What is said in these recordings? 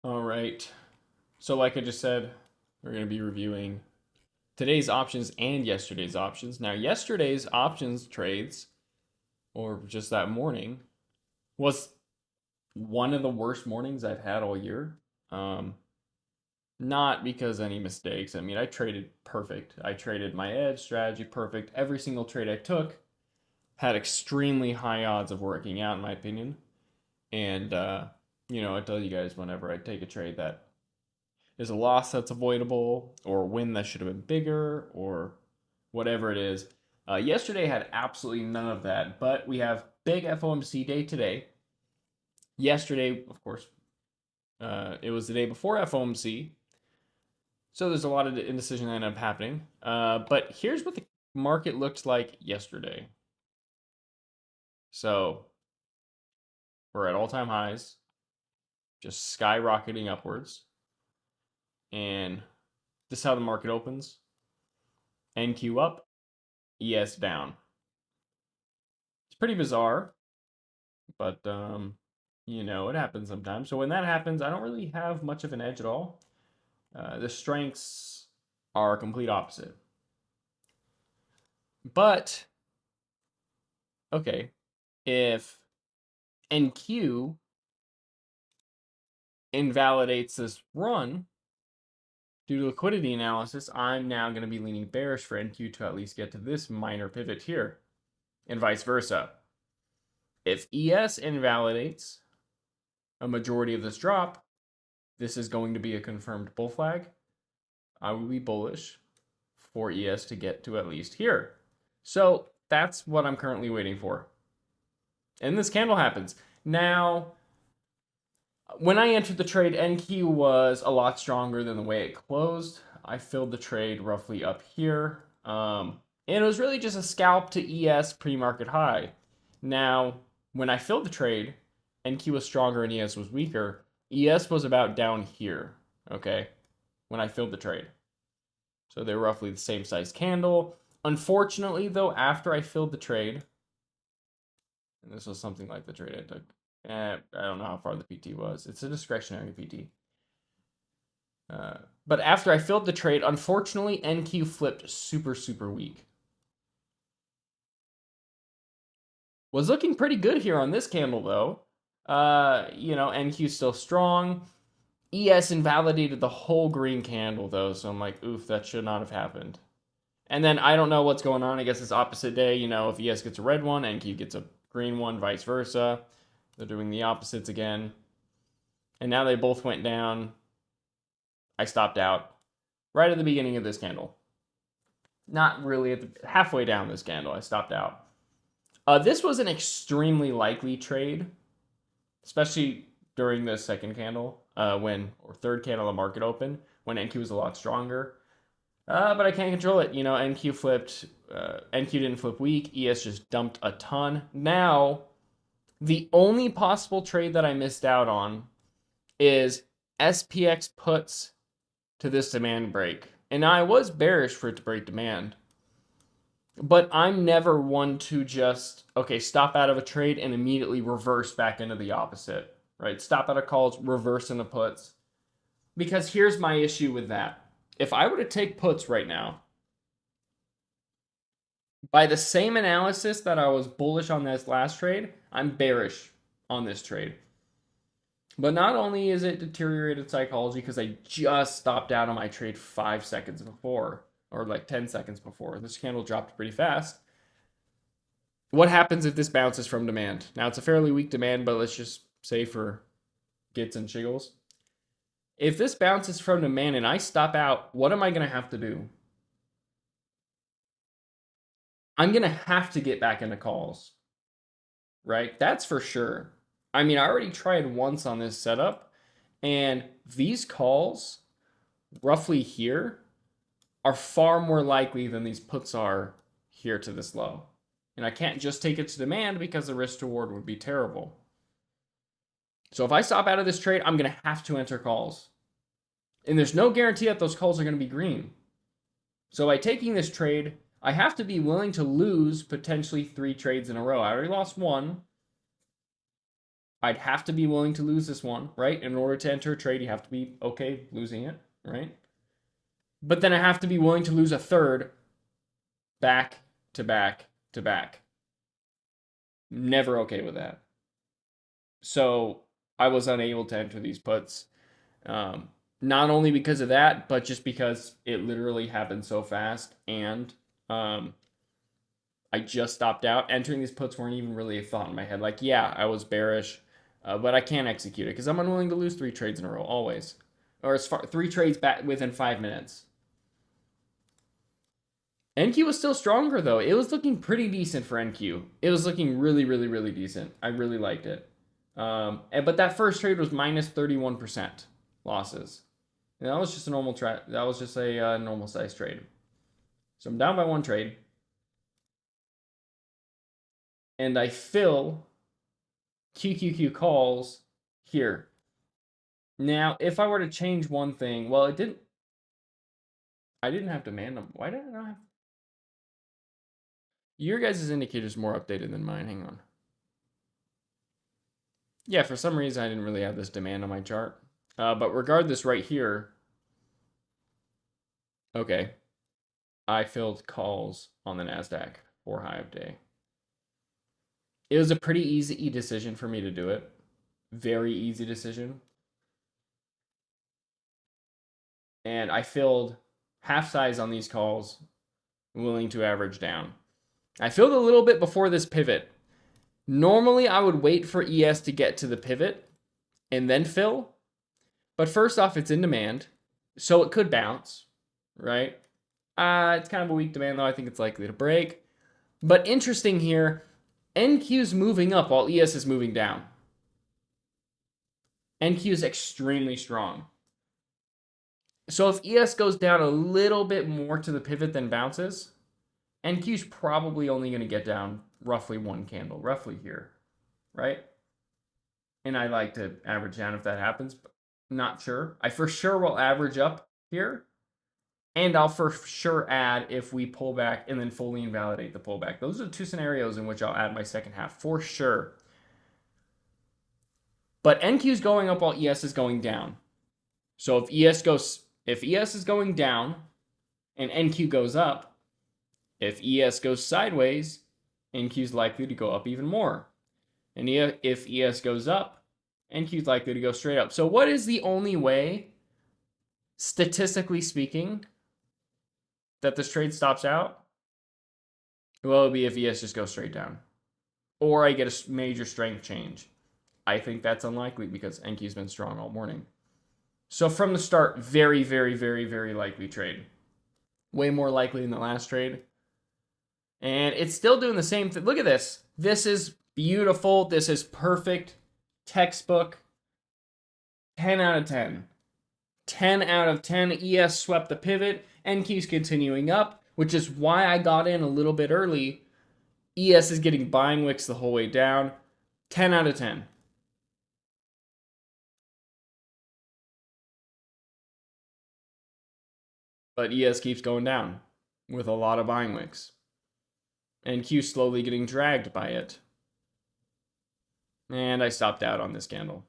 All right. So, like I just said, we're going to be reviewing today's options and yesterday's options. Now, yesterday's options trades, or just that morning, was one of the worst mornings I've had all year. Um, Not because any mistakes. I mean, I traded perfect. I traded my edge strategy perfect. Every single trade I took had extremely high odds of working out, in my opinion. And, I tell you guys whenever I take a trade that is a loss that's avoidable or a win that should have been bigger or whatever it is. Yesterday had absolutely none of that, but we have big FOMC day today. Yesterday, of course, it was the day before FOMC, so there's a lot of indecision that ended up happening. But here's what the market looked like yesterday. So we're at all-time highs, just skyrocketing upwards, and this is how the market opens: NQ up, ES down. It's pretty bizarre, but it happens sometimes. So when that happens, I don't really have much of an edge at all. The strengths are complete opposite. But okay, if NQ invalidates this run due to liquidity analysis, I'm now going to be leaning bearish for NQ to at least get to this minor pivot here, and vice versa. If ES invalidates a majority of this drop, this is going to be a confirmed bull flag. I will be bullish for ES to get to at least here. So that's what I'm currently waiting for. And this candle happens. Now, when I entered the trade, NQ was a lot stronger than the way it closed. I filled the trade roughly up here. And it was really just a scalp to ES pre-market high. Now, when I filled the trade, NQ was stronger and ES was weaker. ES was about down here, okay, when I filled the trade. So they're roughly the same size candle. Unfortunately, though, after I filled the trade, and this was something like the trade I took, I don't know how far the PT was. It's a discretionary PT. But after I filled the trade, unfortunately, NQ flipped super, super weak. Was looking pretty good here on this candle, though. NQ still strong. ES invalidated the whole green candle, though, so I'm like, oof, that should not have happened. And then I don't know what's going on. I guess it's opposite day. If ES gets a red one, NQ gets a green one, vice versa. They're doing the opposites again. And now they both went down. I stopped out right at the beginning of this candle. Not really at the halfway down this candle. I stopped out. This was an extremely likely trade, especially during the second candle, or third candle the market opened, when NQ was a lot stronger. But I can't control it. NQ flipped. NQ didn't flip weak. ES just dumped a ton. Now, the only possible trade that I missed out on is SPX puts to this demand break. And I was bearish for it to break demand. But I'm never one to just, okay, stop out of a trade and immediately reverse back into the opposite, right? Stop out of calls, reverse into puts. Because here's my issue with that. If I were to take puts right now, by the same analysis that I was bullish on this last trade, I'm bearish on this trade. But not only is it deteriorated psychology because I just stopped out on my trade 5 seconds before, or like 10 seconds before. This candle dropped pretty fast. What happens if this bounces from demand? Now, it's a fairly weak demand, but let's just say for gits and shiggles. If this bounces from demand and I stop out, what am I going to have to do? I'm going to have to get back into calls, right? That's for sure. I mean, I already tried once on this setup, and these calls, roughly here, are far more likely than these puts are here to this low. And I can't just take it to demand because the risk reward would be terrible. So if I stop out of this trade, I'm going to have to enter calls. And there's no guarantee that those calls are going to be green. So by taking this trade, I have to be willing to lose potentially 3 trades in a row. I already lost one. I'd have to be willing to lose this one, right? In order to enter a trade, you have to be okay losing it, right? But then I have to be willing to lose a third back to back to back. Never okay with that. So I was unable to enter these puts. Not only because of that, but just because it literally happened so fast. And I just stopped out. Entering these puts weren't even really a thought in my head. Like, yeah, I was bearish, but I can't execute it because I'm unwilling to lose 3 trades in a row, always. Or as far 3 trades back within 5 minutes. NQ was still stronger though. It was looking pretty decent for NQ. It was looking really, really, really decent. I really liked it. But that first trade was minus 31% losses. And that was just a normal trade. That was just a normal size trade. So I'm down by 1 trade. And I fill QQQ calls here. Now, if I were to change one thing, well, it didn't. I didn't have to man them. Why did I not have? Your guys' indicator's more updated than mine. Hang on. Yeah, for some reason I didn't really have this demand on my chart. But regardless, right here, okay, I filled calls on the NASDAQ for high of day. It was a pretty easy decision for me to do it. Very easy decision. And I filled half size on these calls, willing to average down. I filled a little bit before this pivot. Normally, I would wait for ES to get to the pivot and then fill. But first off, it's in demand, so it could bounce, right? It's kind of a weak demand, though. I think it's likely to break. But interesting here, NQ's moving up while ES is moving down. NQ is extremely strong. So if ES goes down a little bit more to the pivot than bounces, NQ's probably only going to get down roughly 1 candle, roughly here, right? And I like to average down if that happens, but not sure. I for sure will average up here, and I'll for sure add if we pull back and then fully invalidate the pullback. Those are the 2 scenarios in which I'll add my second half for sure. But NQ is going up while ES is going down. So if ES is going down and NQ goes up, if ES goes sideways, NQ is likely to go up even more. And if ES goes up, NQ is likely to go straight up. So what is the only way, statistically speaking, that this trade stops out? Well, it would be if ES just goes straight down. Or I get a major strength change. I think that's unlikely because NQ's been strong all morning. So from the start, very, very, very, very likely trade. Way more likely than the last trade. And it's still doing the same thing. Look at this. This is beautiful. This is perfect. Textbook. 10 out of 10. 10 out of 10. ES swept the pivot. NQ's continuing up, which is why I got in a little bit early. ES is getting buying wicks the whole way down. 10 out of 10. But ES keeps going down with a lot of buying wicks. And Q slowly getting dragged by it. And I stopped out on this candle.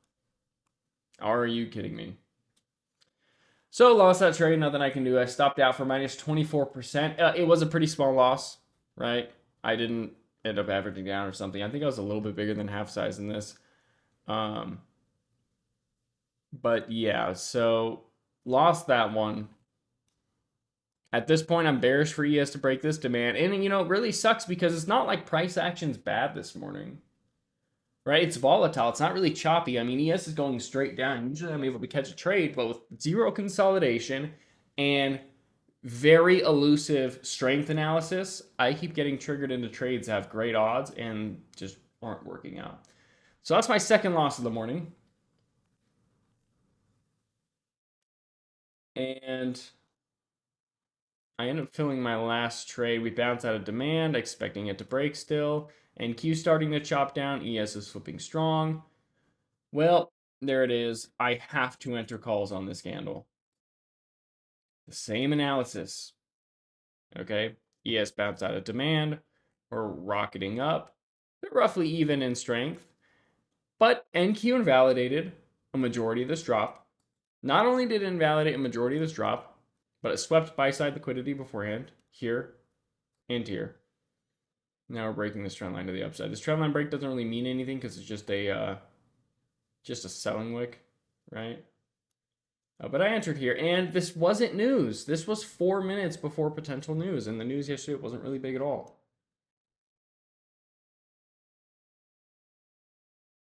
Are you kidding me? So lost that trade, nothing I can do. I stopped out for minus 24%. It was a pretty small loss, right? I didn't end up averaging down or something. I think I was a little bit bigger than half size in this. But yeah, so lost that one. At this point, I'm bearish for ES to break this demand. And, you know, it really sucks because it's not like price action's bad this morning. Right? It's volatile. It's not really choppy. I mean, ES is going straight down. Usually I'm able to catch a trade, but with zero consolidation and very elusive strength analysis, I keep getting triggered into trades that have great odds and just aren't working out. So that's my second loss of the morning. And I end up filling my last trade. We bounce out of demand, expecting it to break still. And Q starting to chop down. ES is flipping strong. Well, there it is. I have to enter calls on this candle. The same analysis. Okay. ES bounced out of demand. We're rocketing up. They're roughly even in strength. But NQ invalidated a majority of this drop. Not only did it invalidate a majority of this drop, but it swept buy-side liquidity beforehand, here and here. Now we're breaking this trend line to the upside. This trend line break doesn't really mean anything because it's just a selling wick, right? But I entered here, and this wasn't news. This was 4 minutes before potential news, and the news yesterday wasn't really big at all.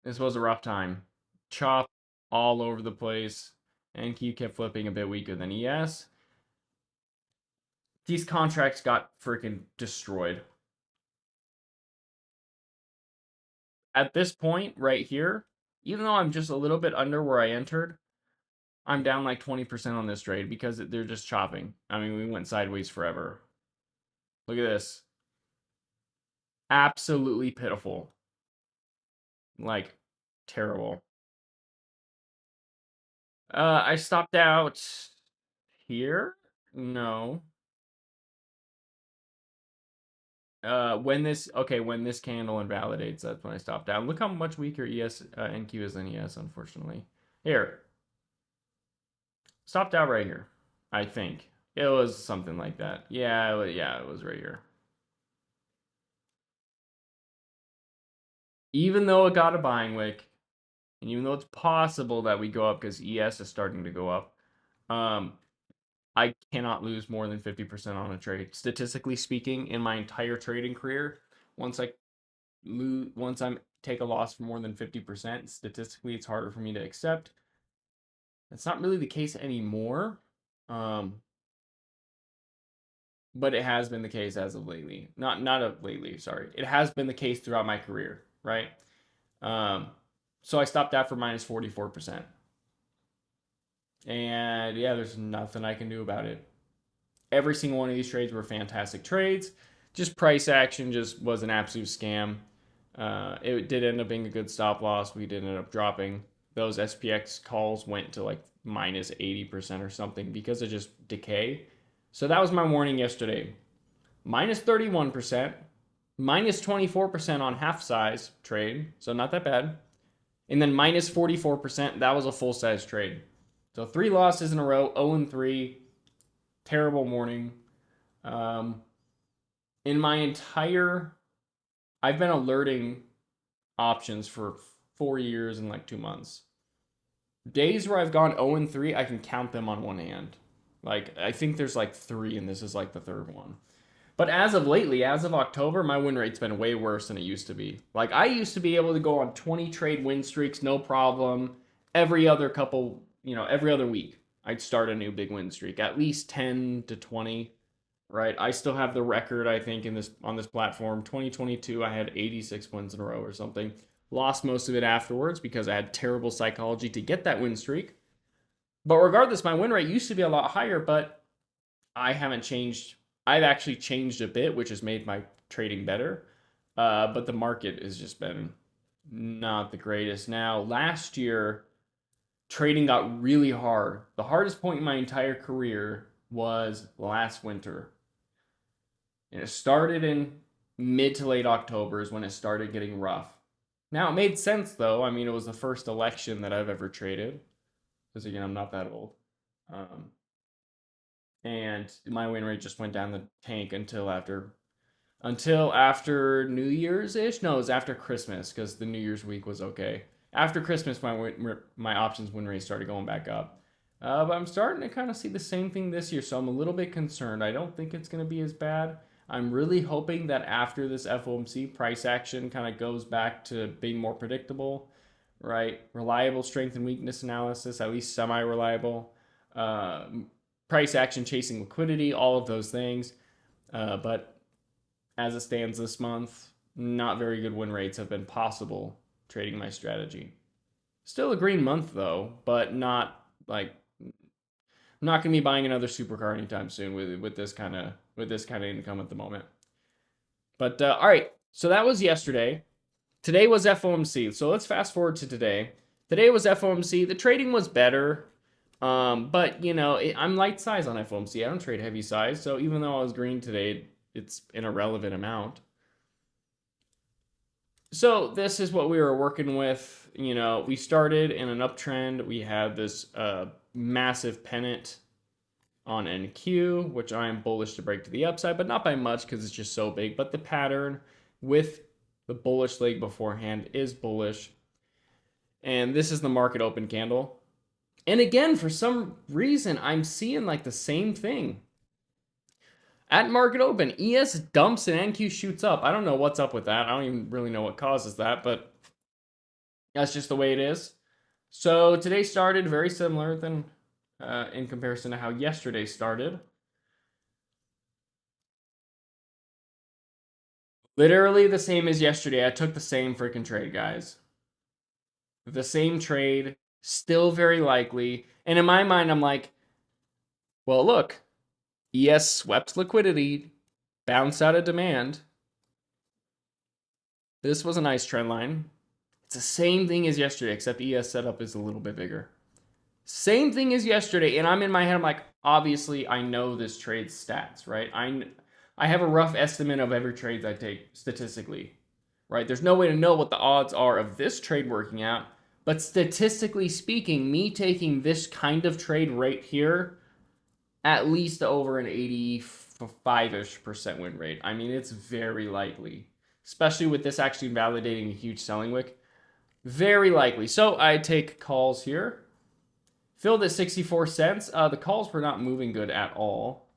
This was a rough time. Chop all over the place. NQ kept flipping a bit weaker than ES. These contracts got freaking destroyed. At this point, right here, even though I'm just a little bit under where I entered, I'm down like 20% on this trade because they're just chopping. I mean, we went sideways forever. Look at this. Absolutely pitiful. Like, terrible. I stopped out here? No. When this candle invalidates, that's when I stopped out. Look how much weaker NQ is than ES, unfortunately. Here. Stopped out right here. I think. It was something like that. Yeah, it was right here. Even though it got a buying wick, and even though it's possible that we go up because ES is starting to go up, I cannot lose more than 50% on a trade. Statistically speaking, in my entire trading career, once I take a loss for more than 50%, statistically it's harder for me to accept. That's not really the case anymore. But it has been the case as of lately. Not of lately, sorry. It has been the case throughout my career, right? So I stopped out for minus 44%. And yeah, there's nothing I can do about it. Every single one of these trades were fantastic trades. Just price action just was an absolute scam. It did end up being a good stop loss. We did end up dropping. Those SPX calls went to like minus 80% or something because of just decay. So that was my warning yesterday. Minus 31%, minus 24% on half size trade. So not that bad. And then minus 44%, that was a full size trade. So 3 losses in a row, 0-3. Terrible morning. In my entire, I've been alerting options for 4 years and like 2 months. Days where I've gone 0-3, I can count them on one hand. Like, I think there's like 3, and this is like the third one. But as of lately, as of October, my win rate's been way worse than it used to be. Like, I used to be able to go on 20 trade win streaks, no problem. Every other week, I'd start a new big win streak, at least 10 to 20, right? I still have the record, I think, on this platform. 2022, I had 86 wins in a row or something. Lost most of it afterwards because I had terrible psychology to get that win streak. But regardless, my win rate used to be a lot higher, but I haven't changed. I've actually changed a bit, which has made my trading better. But the market has just been not the greatest. Now, last year, trading got really hard. The hardest point in my entire career was last winter. And it started in mid to late October is when it started getting rough. Now, it made sense, though. I mean, it was the first election that I've ever traded. Because, again, I'm not that old. And my win rate just went down the tank until after New Year's ish. No, it was after Christmas because the New Year's week was okay. After Christmas, my options win rate started going back up. But I'm starting to kind of see the same thing this year, so I'm a little bit concerned. I don't think it's going to be as bad. I'm really hoping that after this FOMC, price action kind of goes back to being more predictable, right? Reliable strength and weakness analysis, at least semi-reliable. Price action chasing liquidity, all of those things. But as it stands this month, not very good win rates have been possible trading my strategy. Still a green month though, but not like I'm not gonna be buying another supercar anytime soon with this kind of income at the moment. But all right, so that was yesterday. Today was FOMC. So let's fast forward to today. Today was FOMC. The trading was better. But I'm light size on FOMC. I don't trade heavy size. So even though I was green today, it's an irrelevant amount. So this is what we were working with. You know, we started in an uptrend. We had this massive pennant on NQ, which I am bullish to break to the upside, but not by much because it's just so big. But the pattern with the bullish leg beforehand is bullish. And this is the market open candle. And again, for some reason, I'm seeing like the same thing. At market open, ES dumps and NQ shoots up. I don't know what's up with that. I don't even really know what causes that, but that's just the way it is. So today started very similar than in comparison to how yesterday started. Literally the same as yesterday. I took the same freaking trade, guys. The same trade, still very likely. And in my mind, I'm like, well, look, ES swept liquidity, bounced out of demand. This was a nice trend line. It's the same thing as yesterday, except ES setup is a little bit bigger. Same thing as yesterday, and I'm in my head, I'm like, obviously, I know this trade's stats, right? I have a rough estimate of every trade I take statistically, right? There's no way to know what the odds are of this trade working out, but statistically speaking, me taking this kind of trade right here, at least over an 85-ish% win rate. I mean, it's very likely, especially with this actually validating a huge selling wick. Very likely. So I take calls here. Filled at 64 cents. The calls were not moving good at all.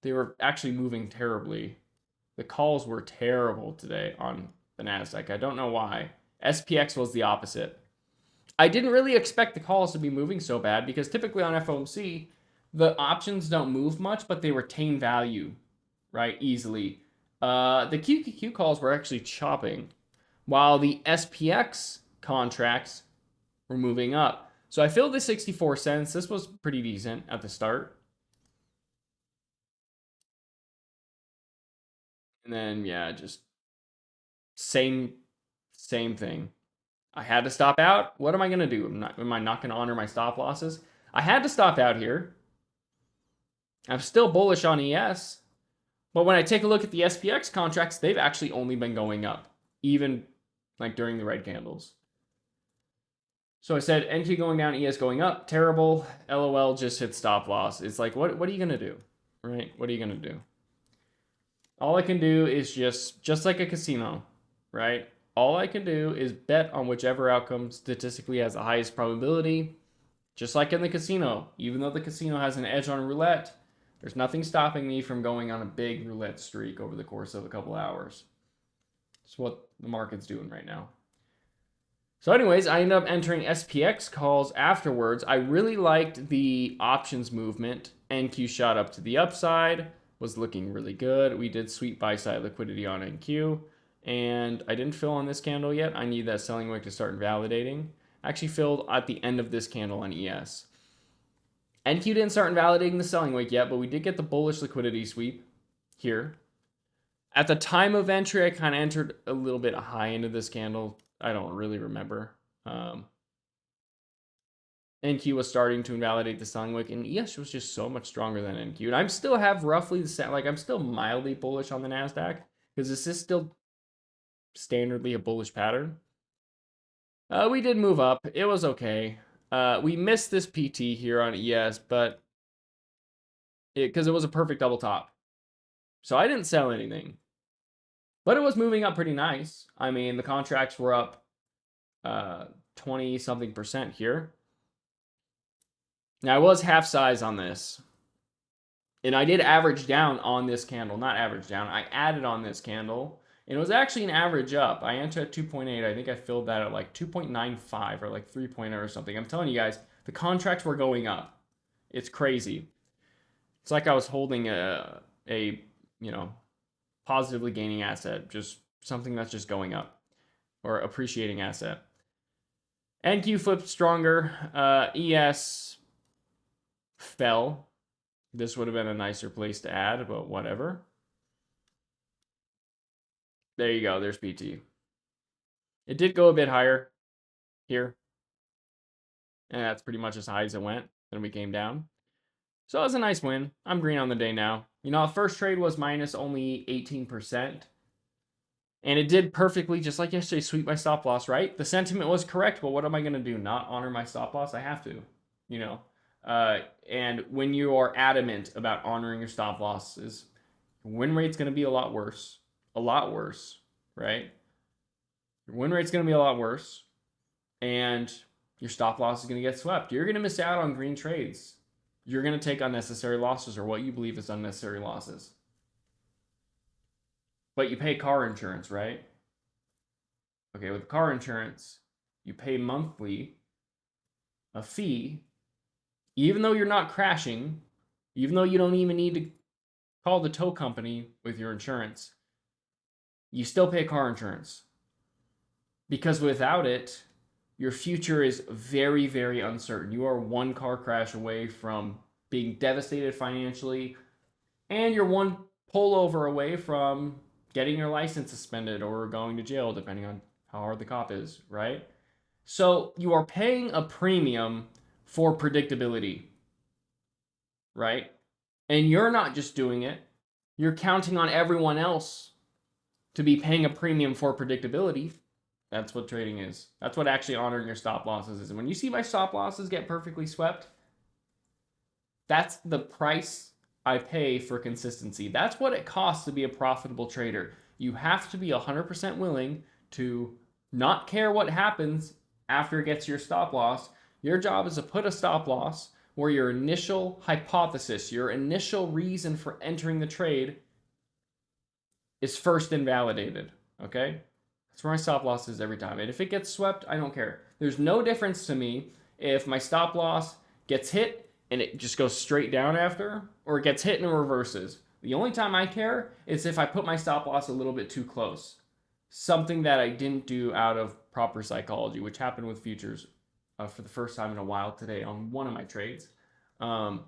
They were actually moving terribly. The calls were terrible today on the NASDAQ. I don't know why. SPX was the opposite. I didn't really expect the calls to be moving so bad because typically on FOMC, the options don't move much, but they retain value, right, easily. The QQQ calls were actually chopping, while the SPX contracts were moving up. So I filled the 64 cents. This was pretty decent at the start. And then, yeah, just same thing. I had to stop out. What am I going to do? Am I not going to honor my stop losses? I had to stop out here. I'm still bullish on ES. But when I take a look at the SPX contracts, they've actually only been going up, even like during the red candles. So I said NQ going down, ES going up, terrible. LOL, just hit stop loss. It's like, what are you going to do? Right? What are you going to do? All I can do is just like a casino, right? All I can do is bet on whichever outcome statistically has the highest probability. Just like in the casino, even though the casino has an edge on roulette, there's nothing stopping me from going on a big roulette streak over the course of a couple hours. It's what the market's doing right now. So anyways, I ended up entering SPX calls afterwards. I really liked the options movement. NQ shot up to the upside, was looking really good. We did sweet buy side liquidity on NQ, and I didn't fill on this candle yet. I need that selling wick to start validating. I actually filled at the end of this candle on ES. NQ didn't start invalidating the selling wick yet, but we did get the bullish liquidity sweep here. At the time of entry, I kind of entered a little bit high into this candle. I don't really remember. NQ was starting to invalidate the selling wick, and ES was just so much stronger than NQ. And I still have roughly the same, like I'm still mildly bullish on the NASDAQ because this is still standardly a bullish pattern. We did move up. It was okay. We missed this PT here on ES, but because it was a perfect double top. So I didn't sell anything. But it was moving up pretty nice. I mean, the contracts were up 20 something percent here. Now I was half size on this. And I did average down on this candle. Not average down. I added on this candle. And it was actually an average up. I entered at 2.8. I think I filled that at like 2.95 or like 3.0 or something. I'm telling you guys, the contracts were going up. It's crazy. It's like I was holding a you know, positively gaining asset, just something that's just going up or appreciating asset. NQ flipped stronger. ES fell. This would have been a nicer place to add, but whatever. There you go. There's PT. It did go a bit higher here. And that's pretty much as high as it went. Then we came down. So it was a nice win. I'm green on the day now. You know, first trade was minus only 18%. And it did perfectly, just like yesterday, sweep my stop loss, right? The sentiment was correct, but what am I going to do? Not honor my stop loss? I have to, you know. And when you are adamant about honoring your stop losses, your win rate's going to be a lot worse, right? Your win rate's going to be a lot worse, and your stop loss is going to get swept. You're going to miss out on green trades. You're going to take unnecessary losses, or what you believe is unnecessary losses. But you pay car insurance, right? Okay, with car insurance, you pay monthly a fee, even though you're not crashing, even though you don't even need to call the tow company with your insurance, you still pay car insurance. Because without it, your future is very, very uncertain. You are one car crash away from being devastated financially, and you're one pullover away from getting your license suspended or going to jail, depending on how hard the cop is, right? So you are paying a premium for predictability, right? And you're not just doing it, you're counting on everyone else to be paying a premium for predictability. That's what trading is. That's what actually honoring your stop losses is. And when you see my stop losses get perfectly swept, that's the price I pay for consistency. That's what it costs to be a profitable trader. You have to be 100% willing to not care what happens after it gets your stop loss. Your job is to put a stop loss where your initial hypothesis, your initial reason for entering the trade is first invalidated, okay? That's where my stop loss is every time. And if it gets swept, I don't care. There's no difference to me if my stop loss gets hit and it just goes straight down after, or it gets hit and it reverses. The only time I care is if I put my stop loss a little bit too close. Something that I didn't do out of proper psychology, which happened with futures for the first time in a while today on one of my trades. But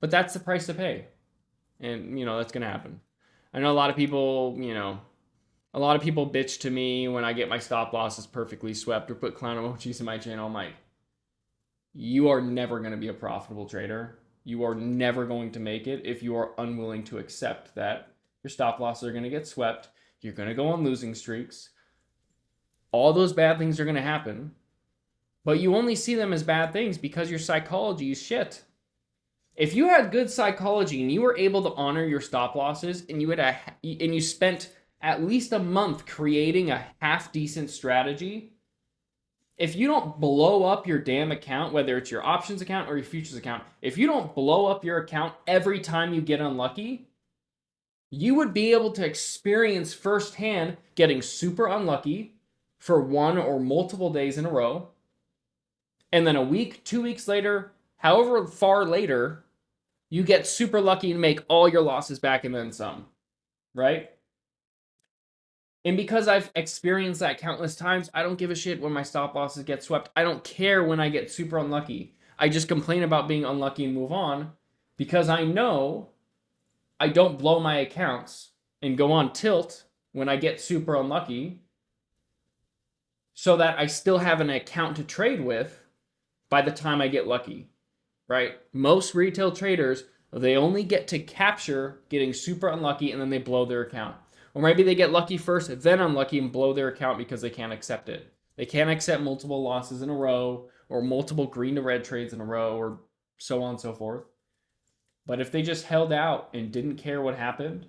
that's the price to pay. And, that's going to happen. I know a lot of people, a lot of people bitch to me when I get my stop losses perfectly swept or put clown emojis in my channel. I'm like, you are never going to be a profitable trader. You are never going to make it if you are unwilling to accept that your stop losses are going to get swept. You're going to go on losing streaks. All those bad things are going to happen. But you only see them as bad things because your psychology is shit. If you had good psychology and you were able to honor your stop losses and you spent at least a month creating a half decent strategy, if you don't blow up your damn account, whether it's your options account or your futures account, if you don't blow up your account every time you get unlucky, you would be able to experience firsthand getting super unlucky for one or multiple days in a row. And then a week, 2 weeks later, however far later, you get super lucky and make all your losses back and then some, right? And because I've experienced that countless times, I don't give a shit when my stop losses get swept. I don't care when I get super unlucky. I just complain about being unlucky and move on because I know I don't blow my accounts and go on tilt when I get super unlucky so that I still have an account to trade with by the time I get lucky, right? Most retail traders, they only get to capture getting super unlucky and then they blow their account. Or maybe they get lucky first, then unlucky and blow their account because they can't accept it. They can't accept multiple losses in a row or multiple green to red trades in a row or so on and so forth. But if they just held out and didn't care what happened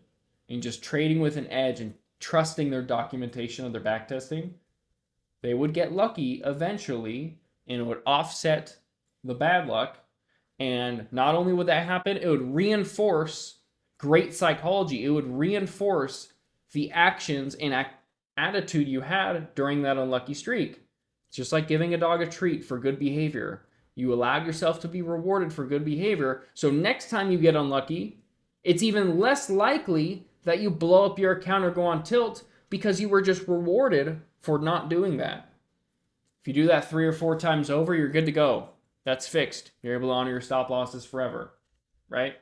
and just trading with an edge and trusting their documentation of their backtesting, they would get lucky eventually and it would offset the bad luck. And not only would that happen, it would reinforce great psychology. It would reinforce the actions and attitude you had during that unlucky streak. It's just like giving a dog a treat for good behavior. You allowed yourself to be rewarded for good behavior. So next time you get unlucky, it's even less likely that you blow up your account or go on tilt because you were just rewarded for not doing that. If you do that 3 or 4 times over, you're good to go. That's fixed. You're able to honor your stop losses forever, right?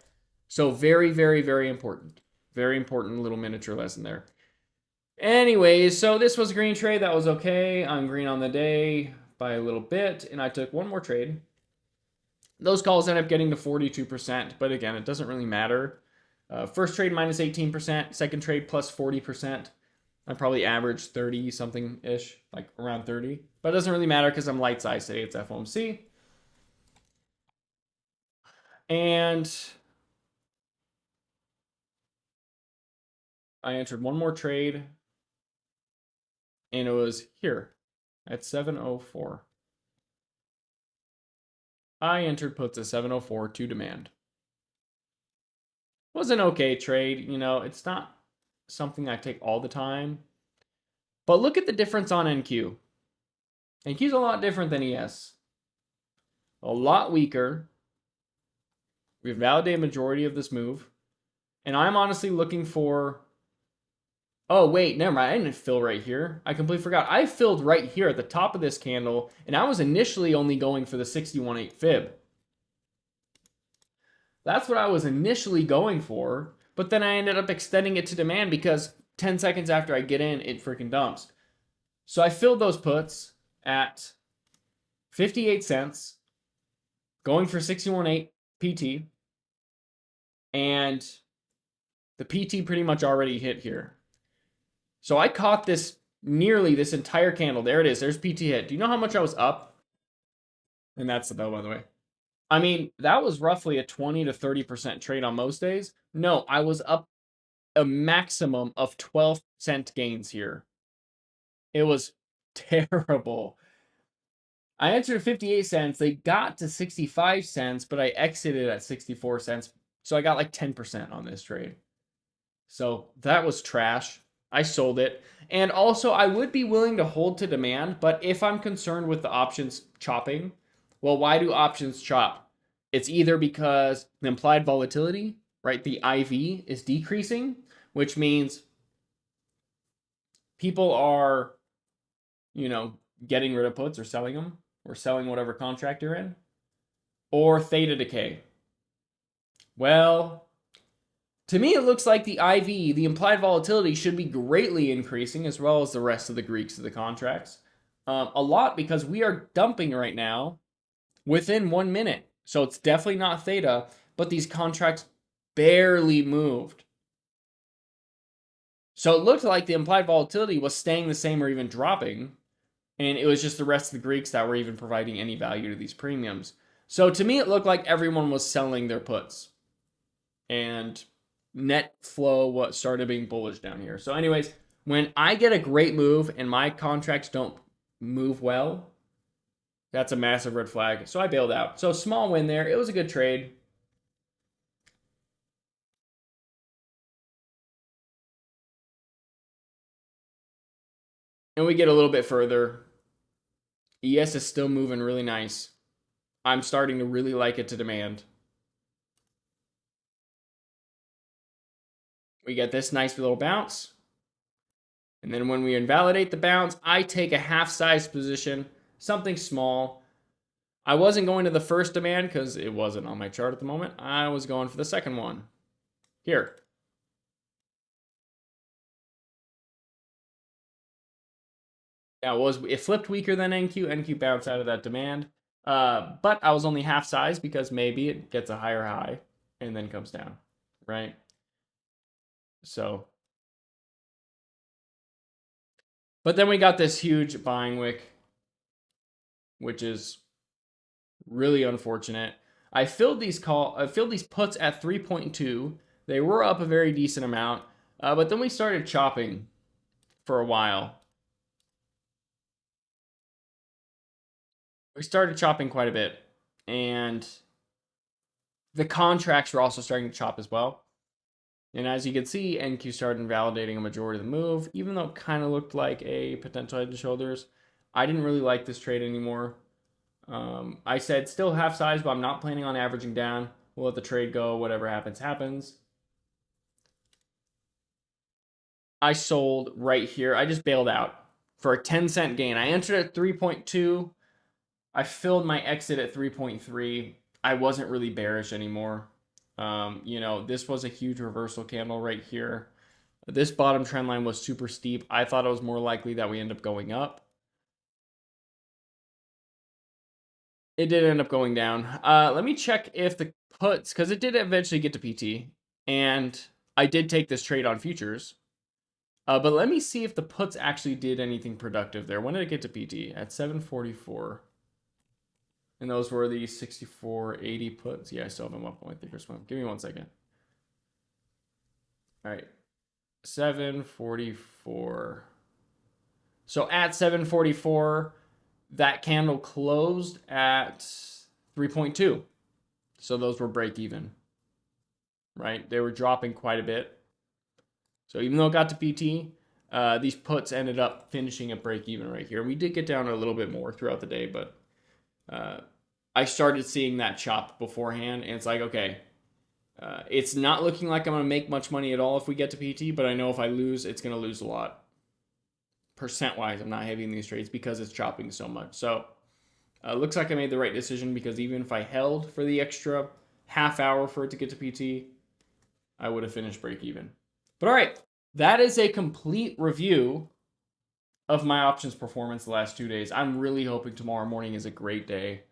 So very, very, very important. Very important little miniature lesson there. Anyways, so this was a green trade. That was okay. I'm green on the day by a little bit, and I took one more trade. Those calls end up getting to 42%, but again, it doesn't really matter. First trade minus 18%, second trade plus 40%. I probably averaged 30 something ish, like around 30. But it doesn't really matter because I'm light size today. It's FOMC. And I entered one more trade, and it was here at 704. I entered puts at 704 to demand. Was an okay trade. You know, it's not something I take all the time. But look at the difference on NQ. NQ's a lot different than ES. A lot weaker. We've validated majority of this move. And I'm honestly looking for... Oh, wait, never mind. I didn't fill right here. I completely forgot. I filled right here at the top of this candle, and I was initially only going for the 61.8 fib. That's what I was initially going for, but then I ended up extending it to demand because 10 seconds after I get in, it freaking dumps. So I filled those puts at 58 cents, going for 61.8 PT, and the PT pretty much already hit here. So I caught this nearly this entire candle. There it is. There's PT hit. Do you know how much I was up? And that's the bell, by the way. I mean, that was roughly a 20 to 30% trade on most days. No, I was up a maximum of 12-cent gains here. It was terrible. I entered 58 cents. They got to 65 cents, but I exited at 64 cents. So I got like 10% on this trade. So that was trash. I sold it. And also, I would be willing to hold to demand, but if I'm concerned with the options chopping, well, why do options chop? It's either because the implied volatility, right, the IV is decreasing, which means people are, you know, getting rid of puts or selling them, or selling whatever contract you're in, or theta decay. Well, to me, it looks like the IV, the implied volatility, should be greatly increasing, as well as the rest of the Greeks of the contracts. A lot, because we are dumping right now within 1 minute. So it's definitely not theta, but these contracts barely moved. So it looked like the implied volatility was staying the same or even dropping. And it was just the rest of the Greeks that were even providing any value to these premiums. So to me, it looked like everyone was selling their puts. And net flow started being bullish down here. So anyways, when I get a great move and my contracts don't move well, that's a massive red flag. So I bailed out. So small win there. It was a good trade. And we get a little bit further. ES is still moving really nice. I'm starting to really like it to demand. We get this nice little bounce. And then when we invalidate the bounce, I take a half-size position, something small. I wasn't going to the first demand because it wasn't on my chart at the moment. I was going for the second one. Here. Now it flipped weaker than NQ. NQ bounced out of that demand. But I was only half size because maybe it gets a higher high and then comes down, right? So, but then we got this huge buying wick, which is really unfortunate. I filled these puts at 3.2. They were up a very decent amount, but then we started chopping for a while. We started chopping quite a bit, and the contracts were also starting to chop as well. And as you can see, NQ started invalidating a majority of the move, even though it kind of looked like a potential head and shoulders. I didn't really like this trade anymore. I said still half size, but I'm not planning on averaging down. We'll let the trade go. Whatever happens, happens. I sold right here. I just bailed out for a 10-cent gain. I entered at 3.2. I filled my exit at 3.3. I wasn't really bearish anymore. You know, this was a huge reversal candle right here. This bottom trend line was super steep. I thought it was more likely that we end up going up. It did end up going down. Let me check if the puts, because it did eventually get to PT, and I did take this trade on futures. But let me see if the puts actually did anything productive there. When did it get to PT? At 744. And those were the 64.80 puts. Yeah, I still have them up on my thinkorswim. Give me 1 second. All right. 744. So at 744, that candle closed at 3.2. So those were break even, right? They were dropping quite a bit. So even though it got to PT, these puts ended up finishing at break even right here. We did get down a little bit more throughout the day, but I started seeing that chop beforehand, and it's like, okay, it's not looking like I'm going to make much money at all if we get to PT, but I know if I lose, it's going to lose a lot. Percent-wise, I'm not having these trades because it's chopping so much. So looks like I made the right decision, because even if I held for the extra half hour for it to get to PT, I would have finished break even. But all right, that is a complete review of my options performance the last 2 days. I'm really hoping tomorrow morning is a great day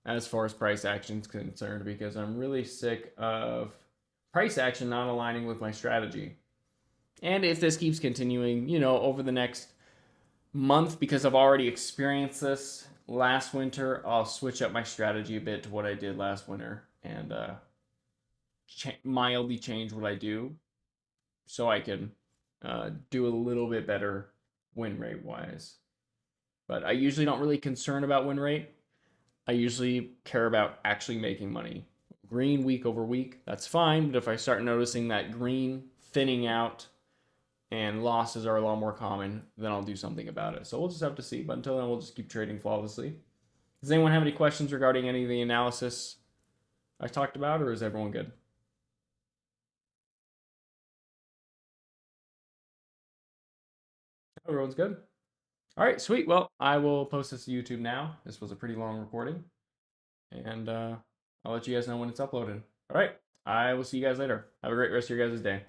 as far as price action is concerned, because I'm really sick of price action not aligning with my strategy. And if this keeps continuing, over the next month, because I've already experienced this last winter, I'll switch up my strategy a bit to what I did last winter, and mildly change what I do so I can do a little bit better win rate wise. But I usually don't really concern about win rate. I usually care about actually making money. Green week over week, that's fine. But if I start noticing that green thinning out and losses are a lot more common, then I'll do something about it. So we'll just have to see. But until then, we'll just keep trading flawlessly. Does anyone have any questions regarding any of the analysis I talked about, or is everyone good? Everyone's good? All right, sweet. Well, I will post this to YouTube now. This was a pretty long recording, and I'll let you guys know when it's uploaded. All right, I will see you guys later. Have a great rest of your guys' day.